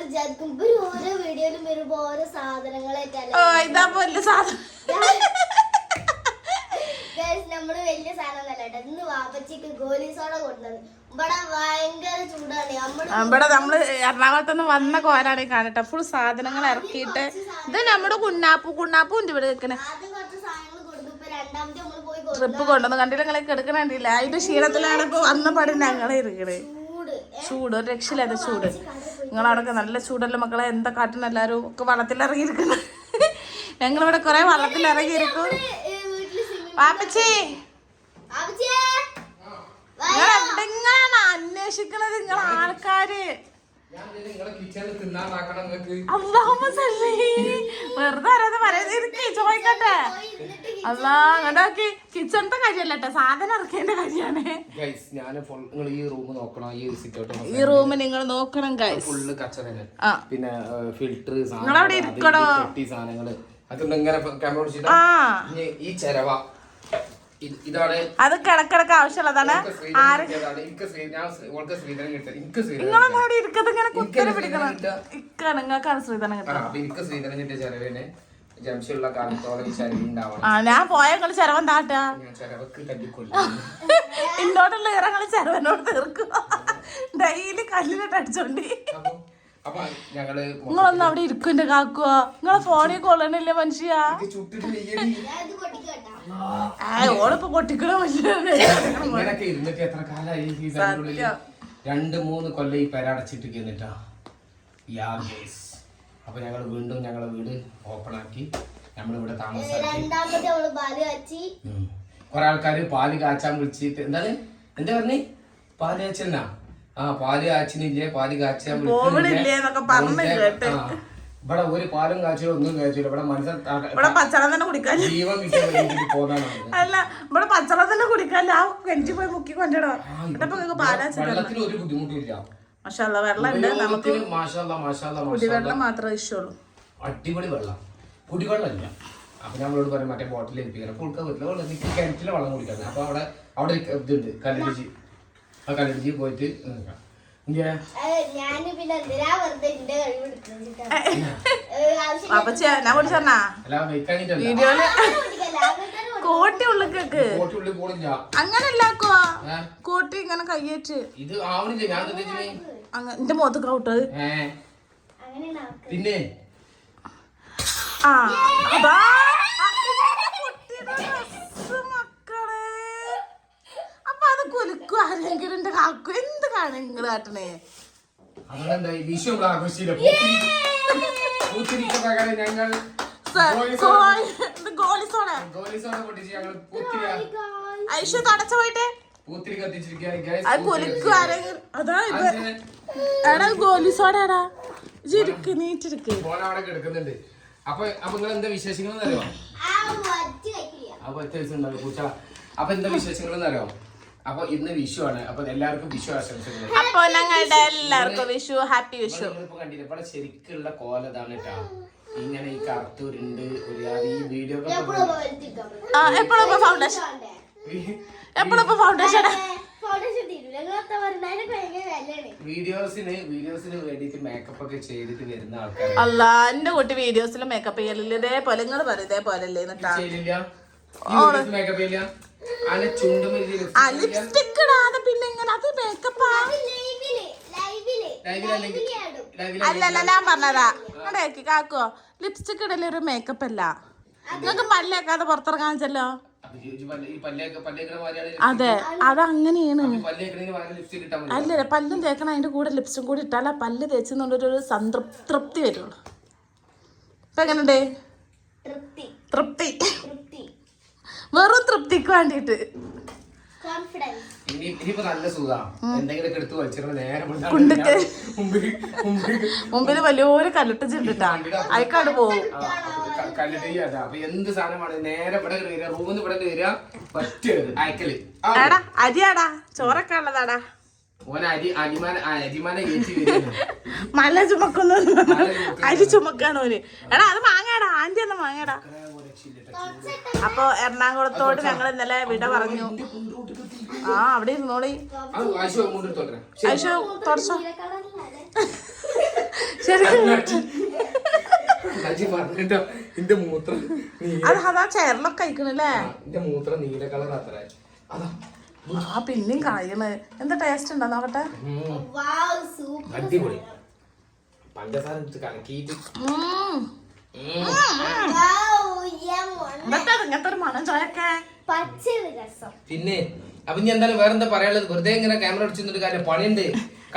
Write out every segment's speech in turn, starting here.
വിചാരിക്കും ഓരോ വീഡിയോയിലും വരുമ്പോ ഓരോ സാധനങ്ങളൊക്കെ ഇതാ വലിയ സാധനം. നമ്മള് വലിയ സാധനം തന്നെ ഇന്ന് വാപ്പച്ചിക്ക് ഗോലി സോഡ കൊണ്ടുവന്നു. ഇവിടെ ഭയങ്കര ചൂടാണ്. ഇവിടെ നമ്മള് എറണാകുളത്തുനിന്ന് വന്ന കോരാണ് കാണട്ടെ. ഫുൾ സാധനങ്ങൾ ഇറക്കിയിട്ട് ഇത് നമ്മുടെ കുണ്ണാപ്പും ഉണ്ട് ഇവിടെ വെക്കണേ. ട്രിപ്പ് കൊണ്ടുവന്ന് കണ്ടില്ല, നിങ്ങളെ കിടക്കണില്ല. അതിന്റെ ക്ഷീണത്തിലാണ് ഇപ്പൊ വന്ന പടി ഞങ്ങളെ ഇരിക്കണേ. ചൂട് ഒരു രക്ഷയില്ലാത്ത ചൂട്. നിങ്ങളവിടൊക്കെ നല്ല ചൂടല്ലേ മക്കളെ. എന്താ കാട്ടുന്ന എല്ലാരും ഒക്കെ വള്ളത്തിലിറങ്ങിയിരിക്കണം. ഞങ്ങളിവിടെ കൊറേ വള്ളത്തിലിറങ്ങിയിരിക്കും. പാപ്പച്ചി നിങ്ങൾ എവിടെങ്ങാണ് അന്വേഷിക്കണത്? നിങ്ങൾ ആൾക്കാര് വെറുതെ ആരാന്ന് പറയുന്നത് ചോദിക്കട്ടെ. അല്ലാ അങ്ങോട്ടാക്കി കിച്ചണത്തെ കാര്യല്ലട്ടെ, സാധനം ഇറക്കേണ്ട കാര്യമാണ്. ഈ റൂം നിങ്ങൾ നോക്കണം ഗൈസ്. പിന്നെ ഫിൽറ്റർ നിങ്ങളവിടെ ഇരിക്കണോ? ഈ ചെരവ ഇതാണ്. അത് കിടക്കിടക്ക് ആവശ്യമുള്ളതാണ്. നിങ്ങളവിടെ ഇരിക്കുന്നത് ഇങ്ങനെ കുത്തനെ പിടിക്കണം. നിങ്ങൾക്കാണ് ശ്രീധരൻ കിട്ടുക. ചെലവിന് ജംഷുള്ള കാലത്തോളം ഈ ചെലവ് ഉണ്ടാവണം. ഞാൻ പോയ നിങ്ങള് ചെലവൻ താട്ടാ. ചെലവക്ക് തല്ലിക്കൊള്ളു. ഇന്നോട്ടുള്ള ഇറങ്ങൾ ചെലവനോട് തീർക്കും. ഡെയിലി കല്ലിലിട്ട് അടിച്ചോണ്ടി. നിങ്ങളൊന്നും അവിടെ ഇരിക്കും എന്റെ കാക്കുക. നിങ്ങളെ ഫോണിൽ കൊള്ളണില്ലേ മനുഷ്യ? ഓളിപ്പോ പൊട്ടിക്കണ ഇങ്ങനൊക്കെ ഇരുന്നിട്ട് എത്ര കാലായി? 2-3 കൊല്ലം ഈ പെരടച്ചിട്ട് എന്നിട്ടാ. അപ്പൊ ഞങ്ങള് വീണ്ടും ഞങ്ങളെ വീട് ഓപ്പൺ ആക്കി നമ്മളിവിടെ താമസാക്കി. കൊറേ ആൾക്കാര് പാല് കാച്ചാൻ വിളിച്ചിട്ട് എന്താണ് എന്താ പറഞ്ഞേ? പാല് കാച്ചെന്നാ? പാല് കാച്ചിനില്ലേ, പാല് കാച്ചാൻ ഇവിടെ ഒരു പാലും കാച്ചില്ല, ഒന്നും കാച്ചില്ല. ഇവിടെ മനുഷ്യൻ പച്ചവെള്ളം തന്നെ കുടിക്കാൻ ജീവൻ വിറ്റ് പോകാനാണ്. അല്ല ഇവിടെ പച്ചവെള്ളം തന്നെ കുടിക്കാൻ ആ കിണറ്റി പോയി മുക്കി കൊണ്ടിടോ. വെള്ളത്തിന് ഒരു ബുദ്ധിമുട്ടില്ല. കുടിവെള്ളം മാത്രമേ ഇഷ്ടമുള്ളൂ. അടിപൊളി വെള്ളം, കുടിവെള്ളമില്ല. അപ്പൊ നമ്മളോട് പറയും മറ്റേ ബോട്ടിൽ ഏൽപ്പിക്കണം. കുളിക്കാൻ പറ്റില്ല, വെള്ളം കിണറ്റിലെ വെള്ളം കുടിക്കാൻ. അപ്പൊ അവിടെ ഇതുണ്ട് കല്ലടിച്ച്. ആ കല്ലടിച്ച് പോയിട്ട് അങ്ങനല്ല കോട്ടി ഇങ്ങനെ കയ്യേറ്റ് ഇത് ആവണില്ല. ഞാൻ എന്റെ മുഖത്ത് കൗട്ട് പിന്നെ മക്കളെ. അപ്പൊ അത് കുലുക്കും ആരെങ്കിലും എന്റെ കാക്കു. എന്ത് കാണാ നിങ്ങള് കാട്ടണേ? വിഷു നമ്മൾ ആഘോഷിച്ചില്ല. ഞങ്ങൾ ഐഷു തടച്ച പോയിട്ട് ഗോലിസോടാടാ നീറ്റിരിക്ക്. കിടക്കുന്നുണ്ട്. അപ്പൊ നിങ്ങൾ എന്താ വിശേഷങ്ങൾ അറിയോ? അപ്പൊ എന്താ വിശേഷങ്ങൾ അറിയോ? അപ്പൊ ഇന്ന് വിഷു ആണ്. അപ്പൊ എല്ലാവർക്കും വിഷു ആശംസകൾ. അപ്പൊ ഞങ്ങളുടെ എല്ലാവർക്കും വിഷു, ഹാപ്പി വിഷു. കണ്ടില്ല ഇവിടെ ശരിക്കുള്ള കോലതാണ് കേട്ടോ. ഇങ്ങനെ ഈ കറുത്തൂരുണ്ട് ഈ വീഡിയോ വീഡിയോസിന് വേണ്ടിട്ട് മേക്കപ്പ് ഒക്കെ ചെയ്തിട്ട് വരുന്ന ആൾക്കാർ. അല്ല എന്റെ കുട്ടി വീഡിയോസിൽ മേക്കപ്പ് ചെയ്യലില്ല. ഇതേപോലെ നിങ്ങൾ പറയും ഇതേപോലെ അല്ലേ? മേക്കപ്പ് ചെയ്യില്ല. ലിപ്സ്റ്റിക് ഇടാതെ പിന്നെ ഇങ്ങനെ അത് മേക്കപ്പാ? അല്ലല്ല ഞാൻ പറഞ്ഞതാ. ഇങ്ങോട്ടേക്ക് കാക്കോ, ലിപ്സ്റ്റിക് ഇടല് ഒരു മേക്കപ്പ് അല്ല. നിങ്ങൾക്ക് പല്ലേക്കാതെ പുറത്തിറങ്ങാൻ വെച്ചല്ലോ. അതെ അതങ്ങനെയാണ്. അല്ലേ പല്ലും തേക്കണം, അതിന്റെ കൂടെ ലിപ്സ്റ്റും കൂടി ഇട്ടാൽ ആ പല്ല് തേച്ചെന്നുള്ളൊരു സംതൃപ്തി വരുള്ളൂ. ഇപ്പൊ എങ്ങനെയുണ്ട്? തൃപ്തി. വെറും തൃപ്തിക്ക് വേണ്ടിട്ട്. ഇനിയിപ്പോ നല്ല സുഖം. എന്തെങ്കിലും എടുത്ത് വലിച്ചിട്ട് നേരെ മുമ്പില് വലിയൊരു കല്ലിട്ട് ചിണ്ടിട്ടാ അയക്കാട് പോവും. കല്ലിട്ട് അപ്പൊ എന്ത് സാധനമാണ് നേരെ ഇവിടെ വരിക, റൂമിന്ന് ഇവിടെ വരിക, പറ്റരുത് അയക്കല്. എടാ അരിയാടാ, ചോറൊക്കെ ഉള്ളതാടാ. മല ചുമക്കുന്നു, അരി ചുമക്കാണ് ഓന്. എടാ അത് മാങ്ങാടാ, ആന്റി ഒന്ന് മാങ്ങാടാ. അപ്പൊ എറണാകുളത്തോട് ഞങ്ങൾ ഇന്നലെ വിട പറഞ്ഞു. അവിടെ ഇരുന്നോളി. ഐശു തുടച്ചോ. പറഞ്ഞിട്ടോ എന്റെ മൂത്രം അത് അതാ ചെയറിലൊക്കെ കഴിക്കണല്ലേ. എന്റെ മൂത്രം നീല കളർ അത്ര അതാ ആ പിന്നെയും കായണ്. എന്താ ടേസ്റ്റ് ഉണ്ടോ നോക്കട്ടെ. അടിപൊളി പഞ്ചസാര കലക്കിയിട്ട് ഇങ്ങനത്തെ ഒരു മണം ചോയൊക്കെ. പിന്നെ അപ്പൊ ഇനി എന്തായാലും വേറെന്താ പറയാനുള്ളത്? വെറുതെ ഇങ്ങനെ ക്യാമറ അടിച്ചിട്ട് കാര്യം പണിയുണ്ട്,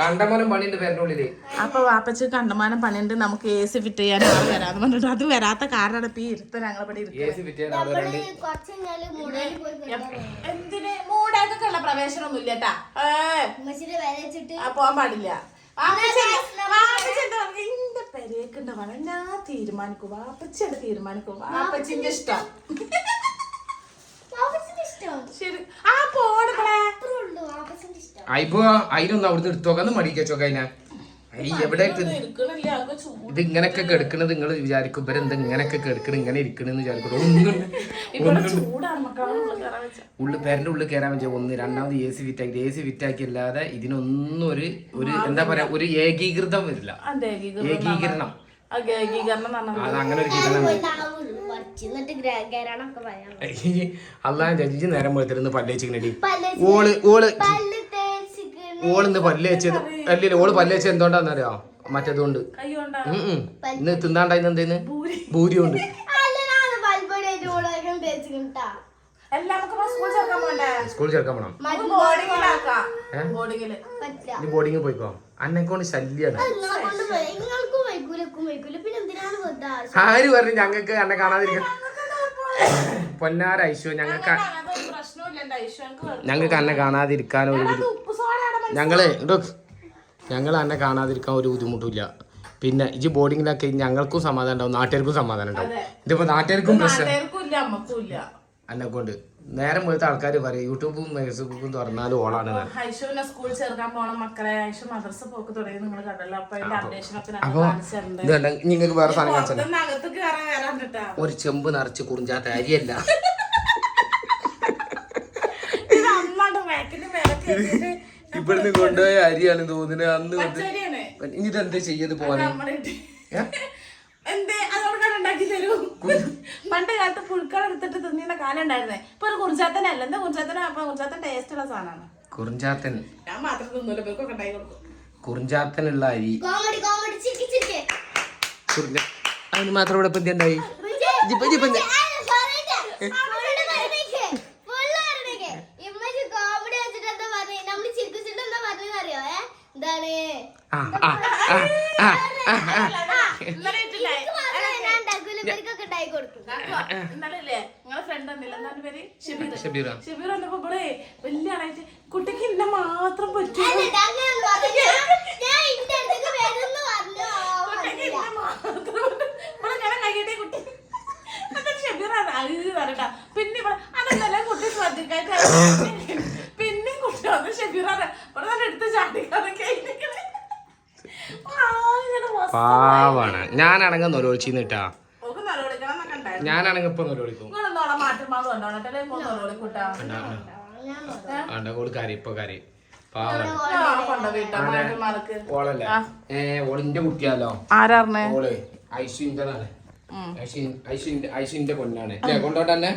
കണ്ടമാനം പണിയുണ്ട് പേരുടെ ഉള്ളില്. അപ്പൊ വാപ്പച്ച് കണ്ടമാനം പണിയുണ്ട്, നമുക്ക് എ സി ഫിറ്റ് ചെയ്യാൻ ആൾ വരാന്ന് പറഞ്ഞിട്ട് അത് വരാത്ത കാരണമാണ് ഇപ്പൊ ഈ ഇരുത്ത ഞങ്ങളിവിടെ എന്തിന് മൂടാക്കൊക്കെ ഉള്ള പ്രവേശനമൊന്നും ഇല്ല കേട്ടാ. പോവാൻ പാടില്ല. എന്റെ പെരേക്കുണ്ട വേണം ഞാൻ തീരുമാനിക്കും. വാപ്പച്ചയുടെ തീരുമാനിക്കും. വാപ്പച്ചിന്റെ ഇഷ്ടം. ശരി ആ പോണേ അയിപ്പോ അതിനൊന്നും അവിടുന്ന് എടുത്തോക്കാന്ന് മടിക്കച്ചോക്ക അതിനാ എവിടെ ഇത് ഇങ്ങനൊക്കെ കെടുക്കണത് നിങ്ങൾ വിചാരിക്കും ഇവരെന്താ ഇങ്ങനൊക്കെ കെടുക്കണ ഇങ്ങനെ ഇരിക്കണെന്ന് വിചാരിക്കും. ഉള്ളു പേരന്റെ ഉള്ളിൽ കയറാൻ പറ്റിയ ഒന്ന്. രണ്ടാമത് എ സി ഫിറ്റാക്കി. എ സി ഫിറ്റാക്കി അല്ലാതെ ഇതിനൊന്നും ഒരു എന്താ പറയാ ഒരു ഏകീകൃതം വരില്ല. ഏകീകരണം അതങ്ങനെ ഒരു അല്ലാ ജഡ്ജി നേരം പോലത്തിരുന്ന് പല്ലേച്ചിക്കണടി. ഓളിന്ന് പല്ലേച്ചത് അല്ലല്ലോ. ഓള് പല്ലേച്ചത് എന്തുകൊണ്ടാന്നറിയോ? മറ്റേതുകൊണ്ട് ഇന്ന് തിന്നാണ്ടായി എന്തേന്ന് ഭൂരി കൊണ്ട്. സ്കൂൾ ചേർക്കാൻ പോണം. നീ ബോർഡിങ് പോയിക്കോ. അന്നെക്കൊണ്ട് ശല്യാണ്. ആര് പറഞ്ഞു ഞങ്ങൾക്ക് അന്നെ കാണാതിരിക്കാൻ? പൊന്നാര ഐശോ ഞങ്ങൾക്ക് അന്നെ കാണാതിരിക്കാൻ ഒരു ഞങ്ങൾ അന്നെ കാണാതിരിക്കാൻ ഒരു ബുദ്ധിമുട്ടില്ല. പിന്നെ ഇജ് ബോർഡിങ്ങിലൊക്കെ ഞങ്ങൾക്കും സമാധാനം ഉണ്ടാവും, നാട്ടുകാർക്കും സമാധാനം ഉണ്ടാവും. ഇതിപ്പോ നാട്ടുകാർക്കും പ്രശ്നം എന്നെ കൊണ്ട്. നേരം പോലത്തെ ആൾക്കാർ പറയും യൂട്യൂബും ഫേസ്ബുക്കും തുറന്നാലും ഓളാണ്. അപ്പൊ ഇതല്ല നിങ്ങൾക്ക് വേറെ സാധനം കാണിച്ചാൽ ഒരു ചെമ്പ് നിറച്ച് കുറിഞ്ചാത്ത അരിയല്ല. ഇവിടുന്ന് കൊണ്ടുപോയ അരിയാണ് തോന്നുന്നത്. അന്ന് ഇനി ഇതെന്താ ചെയ്യത് പോവാന്? പണ്ട് കാലത്ത് പുഴുക്കൾ എടുത്തിട്ട് തിന്നിന്റെ കാലം ഉണ്ടായിരുന്നേ. ഇപ്പൊ ഒരു കുറിഞ്ചാത്തനല്ല. എന്താ കുറിഞ്ചാത്തൻ ടേസ്റ്റ് ഉള്ള സാധനമാണ്. കുറിഞ്ചാത്തൻ ഞാൻ മാത്രം തിന്നൂല, ഇവർക്കൊക്കെ ഉണ്ടായി കൊടുക്കും. കുറിഞ്ചാത്തനുള്ള അരി അതിന് മാത്രം ഇവിടെ ഇപ്പൊ എന്തായി? ഷബീർ വന്നപ്പോ വലിയ ആളായിട്ട് കുട്ടിക്ക് ഇന്ന മാത്രം പറ്റും. പിന്നെ അതെന്നല്ല കുട്ടി ശ്രദ്ധിക്കാൻ. പിന്നെ കുട്ടി വന്ന് ഷബീർ എടുത്ത് ചാടിക്കാതൊക്കെ പാവാണ്. ഞാനാണെങ്കിൽ നൊലോളിച്ചിട്ടാ. ഞാനാണെങ്കിൽ ഇപ്പൊ നൊലോളിക്കും. കാര്യം ഇപ്പൊ കാര്യം ഓളല്ലേ ഓളിന്റെ കുട്ടിയാലോ. ആരാറിനെ? ഓള് ഐശുവിന്റെതാണ്. ഐശുവിന്റെ പൊന്നാണ്. കൊണ്ടോട്ടെ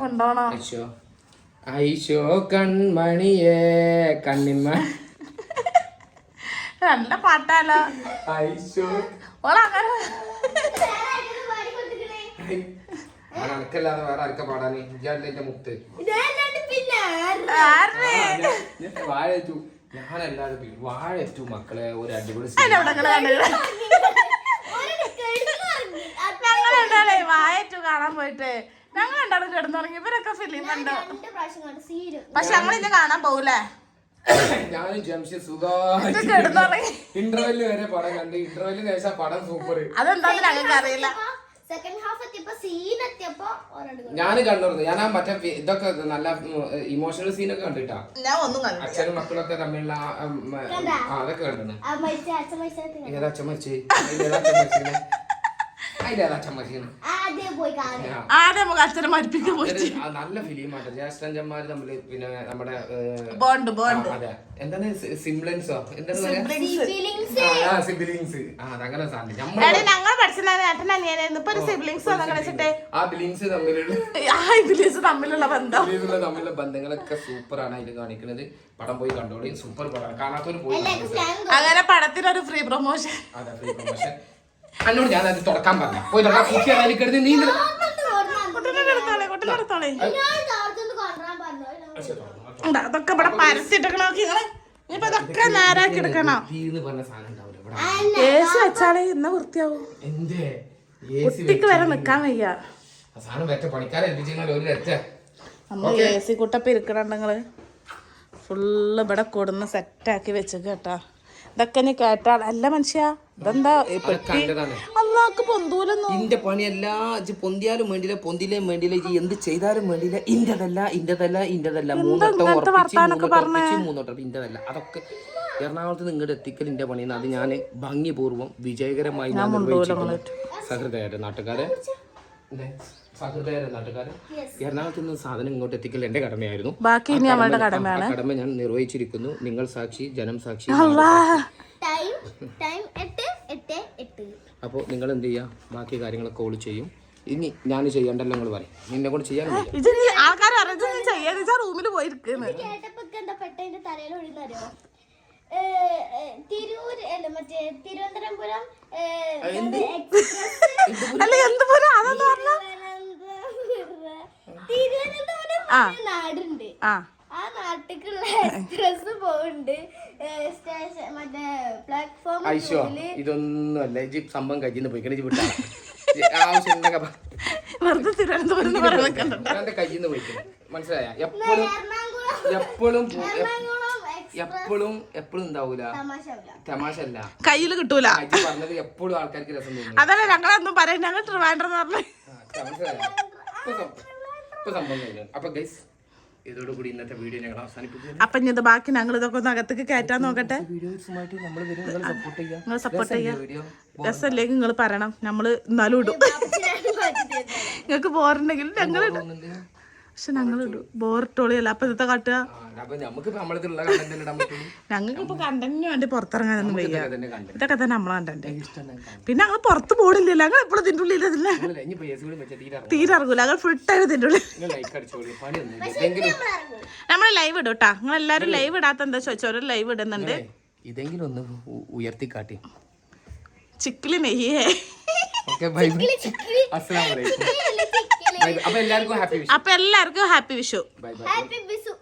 കൊണ്ടോട്ടെ. ഐശോ ഐശോ കൺമണിയേ കണ്ണിമ്മ നല്ല പാട്ടാലോ. ഐശോ അനക്കല്ലാതെ വേറെ ആർക്ക പാടാന്? എന്റെ മുത്ത് വാഴറ്റു. ഞാനല്ലാതെ വാഴറ്റു മക്കളെ ഒരു അടിപൊളി വായറ്റു കാണാൻ പോയിട്ട് ഞങ്ങൾ രണ്ടാളും കിടന്നുറങ്ങി. ഇവരൊക്കെ ഫിലിം കണ്ടു. പക്ഷെ ഞങ്ങളിന്ന് കാണാൻ പോകൂലേ? ഞാനും ജംഷി സുഖമായിട്ട് ഇന്റർവെല്ല് വരെ പടം കണ്ട്. ഇന്റർവെല്ലിന് ശേഷം പടം സൂപ്പർ. അതെന്താന്ന് ഞങ്ങൾക്ക് അറിയില്ല. ഞാൻ കണ്ടിരുന്നു. ഞാൻ ആ മറ്റേ ഇതൊക്കെ നല്ല ഇമോഷണൽ സീനൊക്കെ കണ്ടിട്ടാ. അച്ഛനും മക്കളൊക്കെ തമ്മിലുള്ള അതൊക്കെ കണ്ടിരുന്നു. ഏതാ അച്ഛൻ മരിച്ചേ? അതിലേതാ അച്ഛൻ മരിച്ചേ? പോയി കാണുക. ആദ്യം നമുക്ക് അച്ഛനെ മരിപ്പിക്കാൻ പോയിട്ട് നല്ല ഫിലിമാണ് ജ്യേഷ്ഠന്മാര് തമ്മില് പിന്നെ നമ്മുടെ ബോണ്ട് അതെ എന്താണ് സിംബ്ലൻസോ എന്താണ് സിബിലിങ്സ് അതങ്ങനെ സാധനം ഞങ്ങൾ പഠിച്ചിട്ടുണ്ടായിരുന്നു ഏട്ടൻ അനിയനായിരുന്നു. ഇപ്പൊ ഒരു സിബ്ലിങ്സ് വെച്ചിട്ട് ആ ബിലിങ്സ് തമ്മിലുള്ള ബന്ധം തമ്മിലുള്ള ബന്ധങ്ങളൊക്കെ സൂപ്പറാണ് അതിൽ കാണിക്കുന്നത്. പടം പോയി കണ്ടോളി, സൂപ്പർ പടമാണ്, കാണാത്തവര് പോയി. അങ്ങനെ പടത്തിനൊരു ഫ്രീ പ്രൊമോഷൻ. അതെ ഫ്രീ പ്രൊമോഷൻ. എന്നോട് ഞാൻ അത് തുറക്കാൻ പറഞ്ഞു പോയി തുറക്കാൻ നീ അതൊക്കെ ഇവിടെ പരത്തിട്ടൊക്കെ നോക്കി ഇനിയിപ്പൊ അതൊക്കെ നേരാക്കി എടുക്കണം. ഏസി വെച്ചാലേ ഇന്ന് വൃത്തിയാവും. കുട്ടിക്ക് വരെ നിക്കാൻ വയ്യ. നമ്മള് ഏസി കുട്ടപ്പ് ഇരിക്കണുണ്ട് നിങ്ങള് ഫുള്ള് ഇവിടെ കൊടുന്ന് സെറ്റാക്കി വെച്ച് കേട്ടാ. ഇതൊക്കെ നീ കേട്ടാ അല്ല മനുഷ്യ ഇതെന്താ അല്ലാക്ക് പൊന്തൂലൊന്നും ഇന്റെ പണിയല്ല പൊന്തിയാലും വേണ്ടില്ല പൊന്തിലേം വേണ്ടില്ല എന്ത് ചെയ്താലും വേണ്ടില്ല. ഇന്റതല്ല മൂന്നോട്ടം ഇന്റതല്ല. അതൊക്കെ എറണാകുളത്ത് നിങ്ങളുടെ എത്തിക്കൽ ഇന്റെ പണിയെന്ന് അത് ഞാൻ ഭംഗിപൂർവ്വം വിജയകരമായി സഹൃദയരുടെ നാട്ടുകാരെ എറണാകുളത്ത് നിന്ന് സാധനം ഇങ്ങോട്ട് എത്തിക്കൽ എന്റെ കടമയായിരുന്നു. ബാക്കി ഇനി അവളുടെ കടമയാണ്. കടമ ഞാൻ നിർവഹിച്ചിരിക്കുന്നു. നിങ്ങൾ സാക്ഷി, ജനം സാക്ഷി. അപ്പോൾ നിങ്ങൾ എന്ത് ചെയ്യാ ബാക്കി കാര്യങ്ങളൊക്കെ ഓള് ചെയ്യും. ഇനി ഞാൻ ചെയ്യണ്ടല്ലോ നിങ്ങൾ പറയും. നിന്നെ കൊണ്ട് ചെയ്യാൻ റൂമിൽ പോയിരിക്കുന്നു. തിരുവനന്തപുരം നാടുണ്ട്. ആ നാട്ടിലുള്ള എക്സ്പ്രസ് പോകുന്നുണ്ട്. മറ്റേ പ്ലാറ്റ്ഫോം ഇതൊന്നുമല്ല ഇജി സംഭവം കഴിഞ്ഞു പോയിക്കണേ വിട്ടാ ആവശ്യം കയ്യിന്ന് പോയിക്കണം. മനസ്സിലായ എപ്പോഴും ഉണ്ടാവൂല. തമാശ അല്ല കയ്യില് കിട്ടൂല. പറഞ്ഞത് എപ്പോഴും ആൾക്കാർക്ക് രസം തോന്നും. അതല്ല ഞങ്ങളൊന്നും പറയാം. ഞങ്ങൾ ട്രിവാൻഡ്രം പറഞ്ഞു. ഇപ്പൊ സംഭവം കഴിഞ്ഞു. അപ്പൊ ഗൈസ് ഇതോടുകൂടി ഇന്നത്തെ വീഡിയോ ഞങ്ങൾ അവസാനിപ്പിക്കുന്നു. അപ്പൊ ഇത് ബാക്കി ഞങ്ങൾ ഇതൊക്കെ ഒന്ന് അകത്തേക്ക് കയറ്റാൻ നോക്കട്ടെ. നിങ്ങൾ സപ്പോർട്ട് ചെയ്യാം. രസമല്ലെങ്കിൽ നിങ്ങൾ പറയണം. നമ്മള് എന്നാലും ഇടും. നിങ്ങൾക്ക് ബോറുണ്ടെങ്കിൽ ഞങ്ങൾ ഇടും. പക്ഷെ ഞങ്ങൾ ഇടും. ബോറിട്ടോളിയല്ല. അപ്പൊ ഇതൊക്കെ കാട്ടുക. ഞങ്ങൾക്ക് ഇപ്പൊ കണ്ടന്റിന് വേണ്ടി പുറത്തിറങ്ങാനൊന്നും വയ്യ. ഇതൊക്കെ തന്നെ നമ്മളെ കണ്ടന്റ്. പിന്നെ ഞങ്ങൾ പുറത്ത് പോണില്ലല്ലോ. ഞങ്ങൾ എപ്പോഴും ഇതിന്റെ ഉള്ളിൽ തീരെ ഇറങ്ങൂല. ഞങ്ങൾ ഫുൾ ടൈം ഇതിന്റെ ഉള്ളിൽ. നമ്മള് ലൈവ് ഇടും കേട്ടാ. നിങ്ങൾ എല്ലാരും ലൈവ് ഇടാത്ത എന്താ ചോദിച്ചോ. ലൈവ് ഇടുന്നുണ്ട്. ഇതെങ്കിലും ഒന്ന് ഉയർത്തി കാട്ടി ചിക്കിലി നെയ്യേ. അപ്പൊ എല്ലാവർക്കും ഹാപ്പി വിഷു. ഹാപ്പി വിഷു.